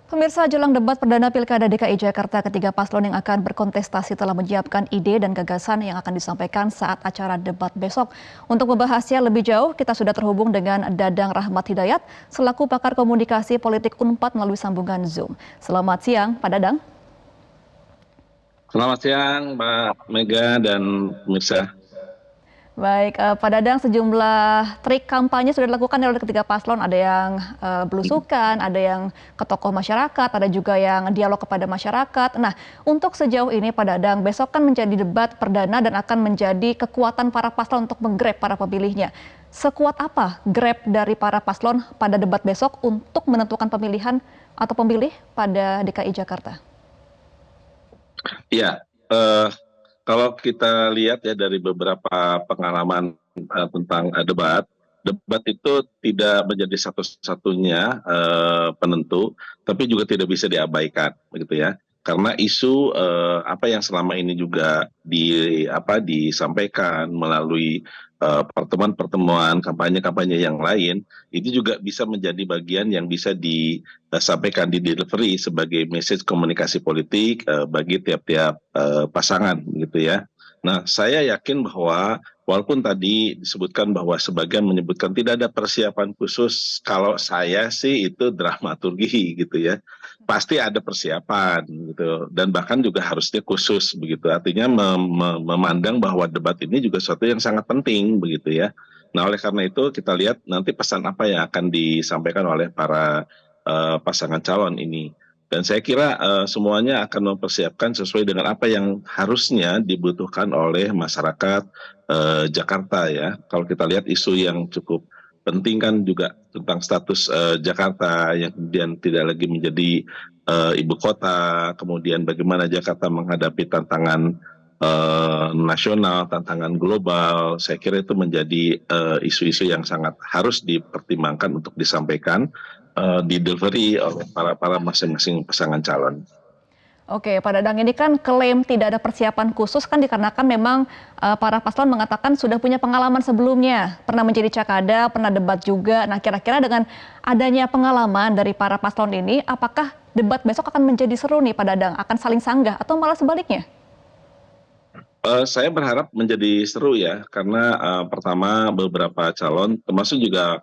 Pemirsa, jelang debat perdana Pilkada DKI Jakarta, ketiga paslon yang akan berkontestasi telah menyiapkan ide dan gagasan yang akan disampaikan saat acara debat besok. Untuk membahasnya lebih jauh, kita sudah terhubung dengan Dadang Rahmat Hidayat, selaku pakar komunikasi politik Unpad melalui sambungan Zoom. Selamat siang, Pak Dadang. Selamat siang, Mbak Mega dan pemirsa. Baik, Pak Dadang, sejumlah trik kampanye sudah dilakukan oleh ketiga paslon. Ada yang belusukan, ada yang ke tokoh masyarakat, ada juga yang dialog kepada masyarakat. Nah, untuk sejauh ini Pak Dadang, besok kan menjadi debat perdana dan akan menjadi kekuatan para paslon untuk menggrab para pemilihnya. Sekuat apa grab dari para paslon pada debat besok untuk menentukan pemilihan atau pemilih pada DKI Jakarta? Ya, kalau kita lihat ya dari beberapa pengalaman tentang debat itu tidak menjadi satu-satunya penentu, tapi juga tidak bisa diabaikan, begitu ya. Karena isu apa yang selama ini juga disampaikan melalui pertemuan-pertemuan kampanye-kampanye yang lain, itu juga bisa menjadi bagian yang bisa disampaikan di delivery sebagai message komunikasi politik bagi tiap-tiap pasangan, gitu ya. Nah, saya yakin bahwa walaupun tadi disebutkan bahwa sebagian menyebutkan tidak ada persiapan khusus, kalau saya sih itu dramaturgi gitu ya. Pasti ada persiapan gitu, dan bahkan juga harusnya khusus begitu. Artinya memandang bahwa debat ini juga sesuatu yang sangat penting begitu ya. Nah, oleh karena itu kita lihat nanti pesan apa yang akan disampaikan oleh para pasangan calon ini. Dan saya kira semuanya akan mempersiapkan sesuai dengan apa yang harusnya dibutuhkan oleh masyarakat Jakarta ya. Kalau kita lihat isu yang cukup penting kan juga tentang status Jakarta yang kemudian tidak lagi menjadi ibu kota, kemudian bagaimana Jakarta menghadapi tantangan nasional, tantangan global. Saya kira itu menjadi isu-isu yang sangat harus dipertimbangkan untuk disampaikan di delivery oleh para masing-masing pasangan calon. Oke, Pak Dadang, ini kan klaim tidak ada persiapan khusus kan dikarenakan memang para paslon mengatakan sudah punya pengalaman sebelumnya, pernah menjadi cakada, pernah debat juga. Nah, kira-kira dengan adanya pengalaman dari para paslon ini, apakah debat besok akan menjadi seru nih, Pak Dadang? Akan saling sanggah atau malah sebaliknya? Saya berharap menjadi seru ya, karena pertama beberapa calon, termasuk juga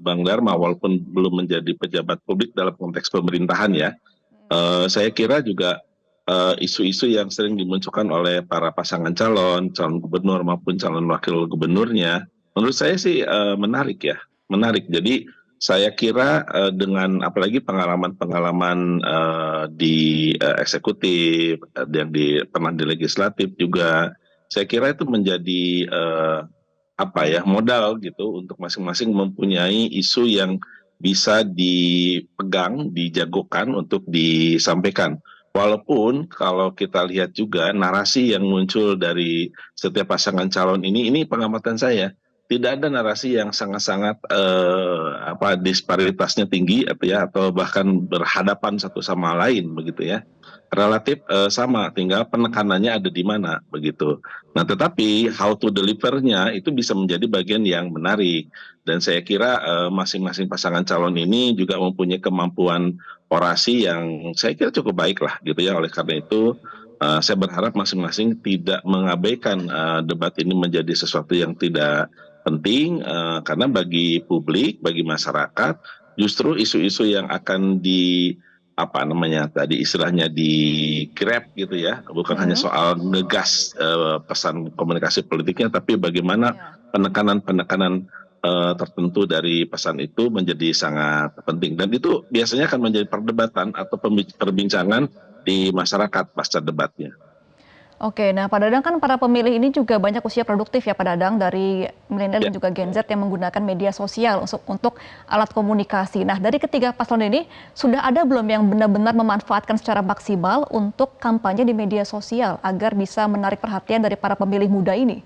Bang Dharma, walaupun belum menjadi pejabat publik dalam konteks pemerintahan ya, saya kira juga isu-isu yang sering dimunculkan oleh para pasangan calon gubernur maupun calon wakil gubernurnya, menurut saya sih menarik ya, menarik. Jadi saya kira dengan apalagi pengalaman-pengalaman di eksekutif, yang pernah di legislatif juga, saya kira itu menjadi modal gitu untuk masing-masing mempunyai isu yang bisa dipegang, dijagokan untuk disampaikan. Walaupun kalau kita lihat juga narasi yang muncul dari setiap pasangan calon ini pengamatan saya tidak ada narasi yang sangat-sangat disparitasnya tinggi atau bahkan berhadapan satu sama lain begitu ya. Relatif sama, tinggal penekanannya ada di mana begitu. Nah, tetapi how to delivernya itu bisa menjadi bagian yang menarik. Dan saya kira masing-masing pasangan calon ini juga mempunyai kemampuan orasi yang saya kira cukup baik lah gitu ya. Oleh karena itu saya berharap masing-masing tidak mengabaikan debat ini menjadi sesuatu yang tidak penting, karena bagi publik, bagi masyarakat, justru isu-isu yang akan istilahnya di grab gitu ya, bukan hanya soal ngegas pesan komunikasi politiknya, tapi bagaimana penekanan-penekanan tertentu dari pesan itu menjadi sangat penting, dan itu biasanya akan menjadi perdebatan atau perbincangan di masyarakat pasca debatnya. Oke, nah Pak Dadang, kan para pemilih ini juga banyak usia produktif ya Pak Dadang, dari milenial Ya. dan juga Gen Z yang menggunakan media sosial untuk alat komunikasi. Nah, dari ketiga paslon ini sudah ada belum yang benar-benar memanfaatkan secara maksimal untuk kampanye di media sosial agar bisa menarik perhatian dari para pemilih muda ini?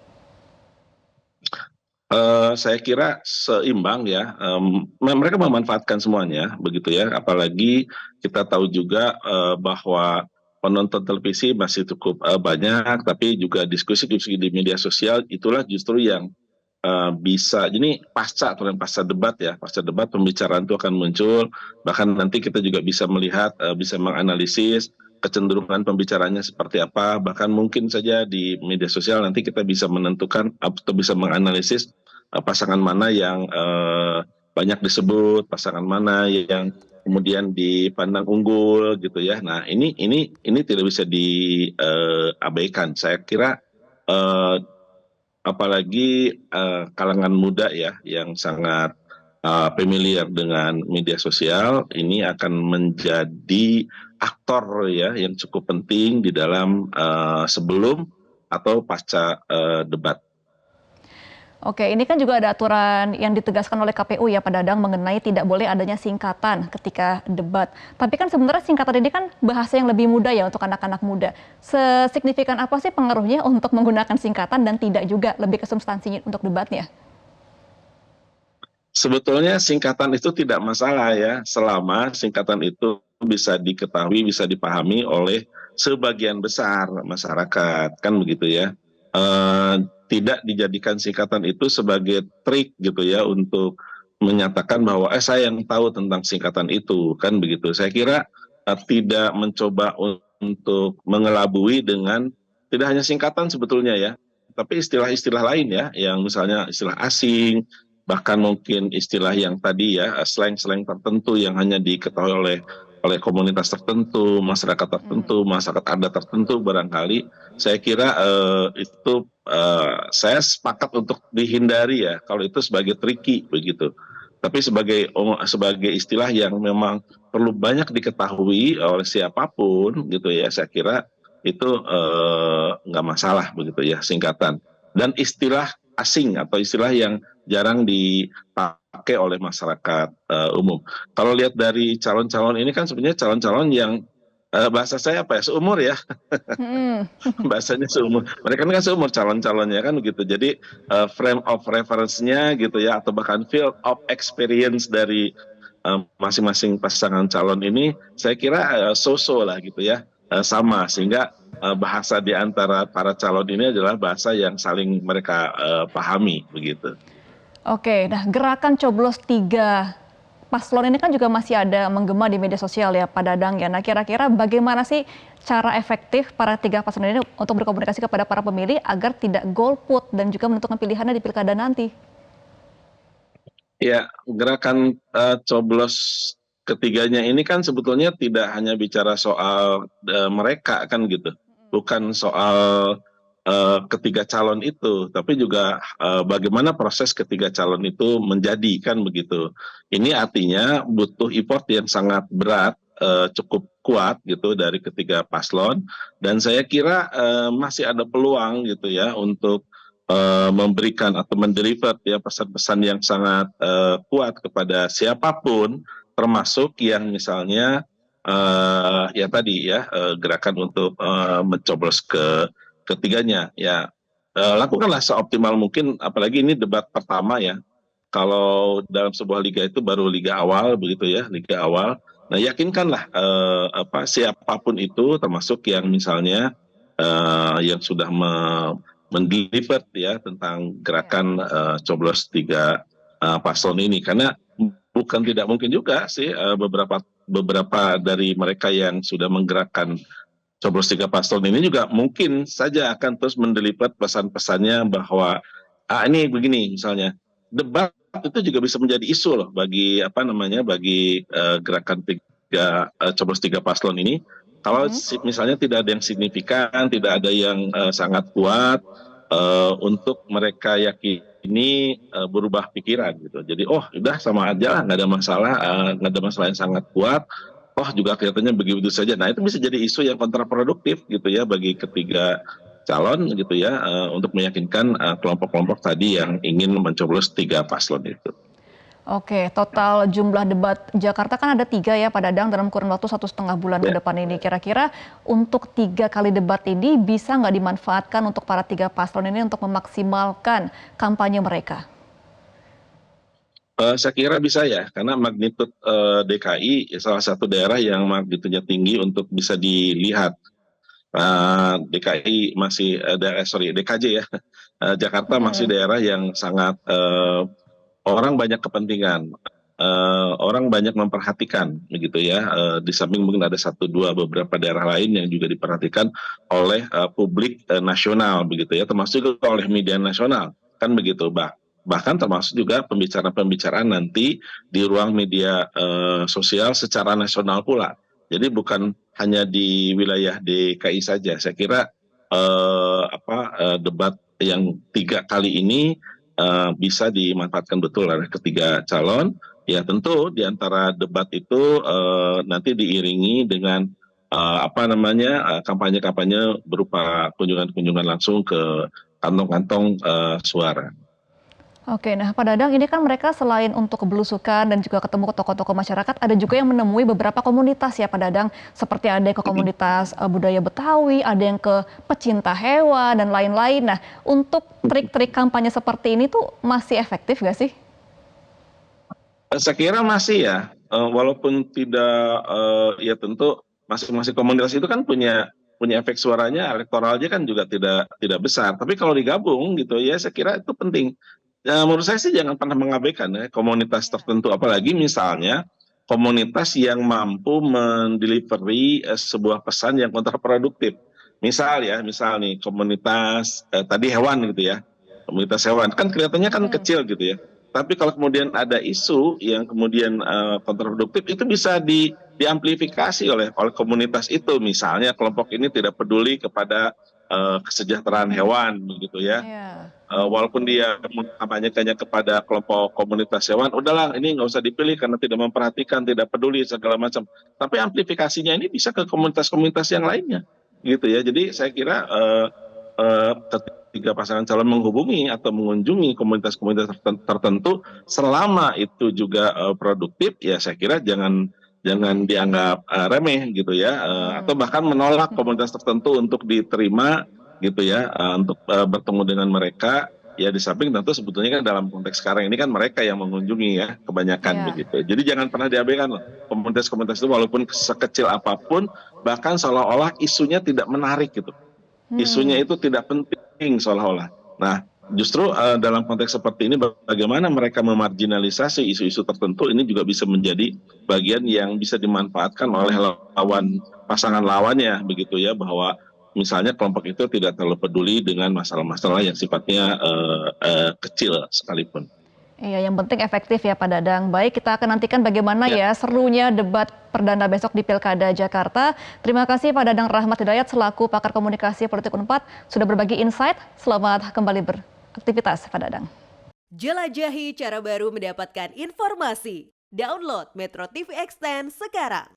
Saya kira seimbang ya, mereka memanfaatkan semuanya begitu ya, apalagi kita tahu juga bahwa penonton televisi masih cukup banyak, tapi juga diskusi-diskusi di media sosial itulah justru yang bisa, jadi pasca debat ya, pasca debat pembicaraan itu akan muncul, bahkan nanti kita juga bisa melihat, bisa menganalisis kecenderungan pembicaranya seperti apa, bahkan mungkin saja di media sosial nanti kita bisa menentukan atau bisa menganalisis pasangan mana yang banyak disebut, pasangan mana yang kemudian dipandang unggul gitu ya. Nah ini tidak bisa diabaikan. Saya kira eh, apalagi kalangan muda ya yang sangat familiar dengan media sosial ini akan menjadi aktor ya yang cukup penting di dalam sebelum atau pasca debat. Oke, ini kan juga ada aturan yang ditegaskan oleh KPU ya Pak Dadang mengenai tidak boleh adanya singkatan ketika debat. Tapi kan sebenarnya singkatan ini kan bahasa yang lebih mudah ya untuk anak-anak muda. Sesignifikan apa sih pengaruhnya untuk menggunakan singkatan dan tidak juga lebih ke substansinya untuk debatnya? Sebetulnya singkatan itu tidak masalah ya, selama singkatan itu bisa diketahui, bisa dipahami oleh sebagian besar masyarakat, kan begitu ya. Tidak dijadikan singkatan itu sebagai trik gitu ya untuk menyatakan bahwa saya yang tahu tentang singkatan itu, kan begitu. Saya kira tidak mencoba untuk mengelabui dengan tidak hanya singkatan sebetulnya ya, tapi istilah-istilah lain ya, yang misalnya istilah asing, bahkan mungkin istilah yang tadi ya slang-slang tertentu yang hanya diketahui oleh komunitas tertentu, masyarakat tertentu, masyarakat adat tertentu barangkali. Saya kira itu saya sepakat untuk dihindari ya kalau itu sebagai tricky begitu. Tapi sebagai istilah yang memang perlu banyak diketahui oleh siapapun gitu ya, saya kira itu nggak masalah begitu ya singkatan. Dan istilah asing atau istilah yang jarang dipakai oleh masyarakat umum. Kalau lihat dari calon-calon ini kan sebenarnya calon-calon yang bahasa saya apa ya seumur ya. Hmm. Bahasanya seumur, mereka kan seumur calon-calonnya kan gitu, jadi frame of reference-nya gitu ya atau bahkan field of experience dari masing-masing pasangan calon ini saya kira so-so lah gitu ya, sama sehingga bahasa di antara para calon ini adalah bahasa yang saling mereka pahami begitu. Oke, nah gerakan coblos tiga paslon ini kan juga masih ada menggema di media sosial ya Pak Dadang ya. Nah kira-kira bagaimana sih cara efektif para tiga paslon ini untuk berkomunikasi kepada para pemilih agar tidak golput dan juga menentukan pilihannya di pilkada nanti? Ya, gerakan coblos ketiganya ini kan sebetulnya tidak hanya bicara soal mereka kan gitu, bukan soal ketiga calon itu, tapi juga bagaimana proses ketiga calon itu menjadi kan begitu. Ini artinya butuh effort yang sangat berat, cukup kuat gitu dari ketiga paslon, dan saya kira masih ada peluang gitu ya untuk memberikan atau mendeliver ya pesan-pesan yang sangat kuat kepada siapapun, termasuk yang misalnya ya tadi ya gerakan untuk mencoblos ketiganya ya, lakukanlah seoptimal mungkin, apalagi ini debat pertama ya. Kalau dalam sebuah liga itu baru liga awal begitu ya, liga awal. Nah, yakinkanlah siapapun itu termasuk yang misalnya yang sudah mendeliver ya tentang gerakan coblos tiga paslon ini, karena bukan tidak mungkin juga sih beberapa beberapa dari mereka yang sudah menggerakkan coblos tiga paslon ini juga mungkin saja akan terus mendeliver pesan-pesannya bahwa ini begini misalnya, debat itu juga bisa menjadi isu loh bagi apa namanya bagi gerakan tiga coblos tiga paslon ini. Kalau misalnya tidak ada yang signifikan, tidak ada yang sangat kuat untuk mereka yakini berubah pikiran gitu. Jadi oh udah sama aja lah, nggak ada masalah, nggak ada masalah yang sangat kuat. Oh juga kelihatannya begitu saja. Nah itu bisa jadi isu yang kontraproduktif gitu ya bagi ketiga calon gitu ya, untuk meyakinkan kelompok-kelompok tadi yang ingin mencoblos tiga paslon itu. Oke, total jumlah debat Jakarta kan ada 3 ya Pak Dadang dalam kurun waktu 1,5 bulan ke Ya. depan ini. Kira-kira untuk 3 kali debat ini bisa nggak dimanfaatkan untuk para 3 paslon ini untuk memaksimalkan kampanye mereka? Saya kira bisa ya, karena magnitud DKI salah satu daerah yang magnitudnya tinggi untuk bisa dilihat. DKI masih DKJ ya. Jakarta masih Mm-mm. daerah yang sangat orang banyak kepentingan, orang banyak memperhatikan begitu ya. Di samping mungkin ada satu dua beberapa daerah lain yang juga diperhatikan oleh publik nasional begitu ya, termasuk juga oleh media nasional kan begitu. Bahkan termasuk juga pembicaraan-pembicaraan nanti di ruang media sosial secara nasional pula. Jadi bukan hanya di wilayah DKI saja. Saya kira debat yang 3 kali ini bisa dimanfaatkan betul oleh ketiga calon. Ya tentu di antara debat itu nanti diiringi dengan kampanye-kampanye berupa kunjungan-kunjungan langsung ke kantong-kantong suara. Oke, nah Pak Dadang, ini kan mereka selain untuk belusukan dan juga ketemu ke tokoh-tokoh masyarakat, ada juga yang menemui beberapa komunitas ya Pak Dadang, seperti ada yang ke komunitas budaya Betawi, ada yang ke pecinta hewan, dan lain-lain. Nah, untuk trik-trik kampanye seperti ini tuh masih efektif nggak sih? Saya kira masih ya, walaupun tidak, ya tentu masing-masing komunitas itu kan punya punya efek suaranya, elektoralnya kan juga tidak tidak besar. Tapi kalau digabung gitu ya, saya kira itu penting. Ya, menurut saya sih jangan pernah mengabaikan ya komunitas tertentu, apalagi misalnya komunitas yang mampu mendelivery sebuah pesan yang kontraproduktif. Misal nih komunitas tadi hewan gitu ya, komunitas hewan kan kelihatannya kan Mm-mm. kecil gitu ya. Tapi kalau kemudian ada isu yang kemudian kontraproduktif, itu bisa diamplifikasi oleh komunitas itu. Misalnya kelompok ini tidak peduli kepada kesejahteraan hewan begitu ya. Iya. Walaupun dia mengkampanyekannya kepada kelompok komunitas hewan, udahlah ini nggak usah dipilih karena tidak memperhatikan, tidak peduli segala macam. Tapi amplifikasinya ini bisa ke komunitas-komunitas yang lainnya, gitu ya. Jadi saya kira ketika pasangan calon menghubungi atau mengunjungi komunitas-komunitas tertentu, selama itu juga produktif, ya saya kira jangan jangan dianggap remeh gitu ya, atau Hmm. bahkan menolak komunitas tertentu untuk diterima gitu ya, untuk bertemu dengan mereka. Ya di samping tentu sebetulnya kan dalam konteks sekarang ini kan mereka yang mengunjungi ya kebanyakan Iya. begitu. Jadi jangan pernah diabaikan loh komunitas-komunitas itu, walaupun sekecil apapun, bahkan seolah-olah isunya tidak menarik gitu, isunya Hmm. itu tidak penting seolah-olah. Nah, justru dalam konteks seperti ini bagaimana mereka memarginalisasi isu-isu tertentu ini juga bisa menjadi bagian yang bisa dimanfaatkan oleh lawan, pasangan lawannya begitu ya, bahwa misalnya kelompok itu tidak terlalu peduli dengan masalah-masalah yang sifatnya kecil sekalipun. Iya, yang penting efektif ya Pak Dadang. Baik, kita akan nantikan bagaimana Ya, ya serunya debat perdana besok di Pilkada Jakarta. Terima kasih Pak Dadang Rahmat Hidayat selaku pakar komunikasi politik Unpad sudah berbagi insight. Selamat kembali beraktivitas Pak Dadang. Jelajahi cara baru mendapatkan informasi. Download Metro TV Extend sekarang.